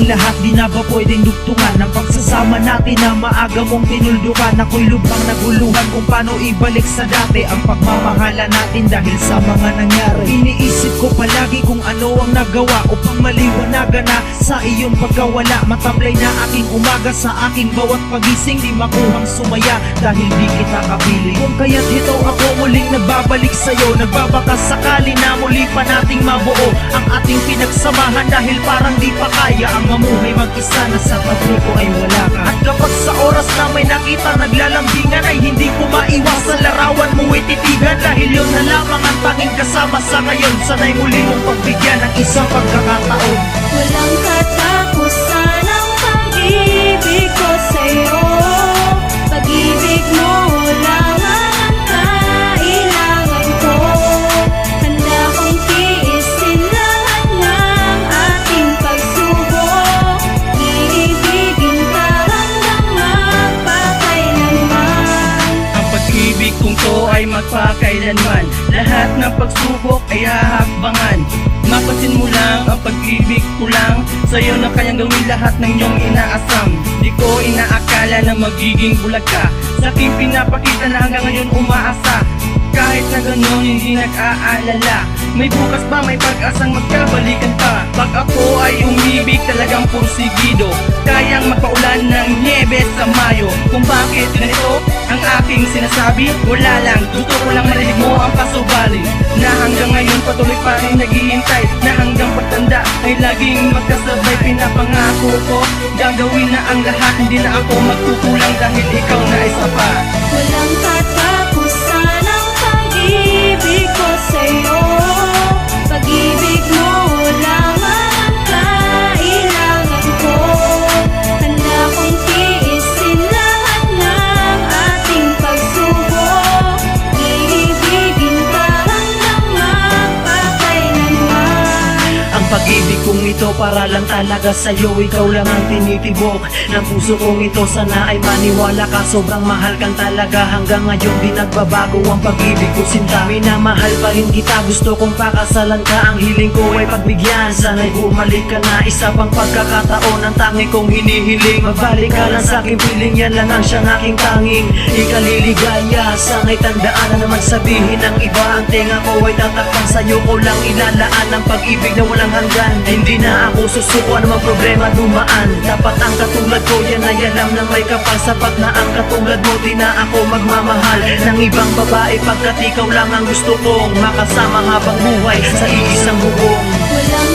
ating lahat, di na ba pwedeng dugtungan ang pagsasama natin na maaga mong tinuldukan? Ako'y lubhang naguluhan kung paano ibalik sa dati ang pagmamahala natin dahil sa mga nangyari. Iniisip ko palagi kung ano ang nagawa upang maliwanagan na sa iyong pagkawala. Matablay na aking umaga, sa aking bawat pagising di makuhang sumaya dahil di kita kapili. Kung kaya't ito ako muling nagbabalik sa'yo, nagbabaka sakali na muli pa nating mabuo ang ating pinagsamahan dahil parang di pa kaya ang mamuhay mag-isa na sa tabi ko ay wala ka. At kapag sa oras na may nakita naglalambingan ay hindi ko maiwasan larawan mo ititigan dahil yun na lamang ang tanging kasama sa ngayon. Sana'y muli mong pagbigyan ng isang pagkakataon. Walang katapusan ang pag-ibig ko sa'yo. Pag-ibig mo lamang ang kailangan ko. Handa kong tiisin lahat ng ating pagsubok. Iibigin ka hanggang magpakailanman. Ang pag-ibig kong to ay magpakailanman. Lahat ng pagsubok ay hahakbangan. Mapasin mo lang ang pag-ibig ko lang. Sa'yo na kayang gawin lahat ng iyong inaasam. Di ko inaakala na magiging bulag ka. Sa aking pinapakita na hanggang ngayon umaasa. Kahit na gano'n hindi nag-aalala. May bukas pa, may pag-asang magkabalikan pa. Pag ako ay umibig talagang pursigido. Kayang magpaulan ng niebe sa Mayo. Kung bakit ganito ang aking sinasabi, wala lang, gusto ko lang marinig mo ang pasubali. Na hanggang ngayon patuloy pa rin naghihintay. Na hanggang pagtanda ay laging magkasabay. Pinapangako ko, gagawin na ang lahat. Hindi na ako magkukulang dahil ikaw na isa pa. Walang katapusan ang pag-ibig ko sa'yo. Pag-ibig mo lamang ang kailangan ko. Handa kong tiisin lahat ng ating pagsubok. Iibigin ka hanggang magpakailanman. Ang pag-ibig kong ito para lang talaga sa'yo. Ikaw lang ang tinitibok ng puso kong ito. Sana ay maniwala ka, sobrang mahal kang talaga. Hanggang ngayon di nagbabago ang pag-ibig ko sinta. Minamahal pa rin kita, gusto kong pakasalan ka. Ang hiling ko ay pagbigyan, sana'y bumalik ka na. Isa pang pagkakataon ang tangi kong hinihiling. Magbalik ka lang sa aking piling, yan lang ang siyang aking tanging ikaliligaya. Sana'y tandaan na naman sabihin ng iba. Ang tenga ko ay tatakpan, sa'yo ko lang ilalaan ang pag-ibig na walang hanggan. Hindi na ako susuko, anumang problema dumaan. Dapat ang katulad ko, yan ay alam na may kapal. Sapat na ang katulad mo, di na ako magmamahal ng ibang babae pagkat ikaw lang ang gusto kong makasama habang buhay sa iisang bubong. Walang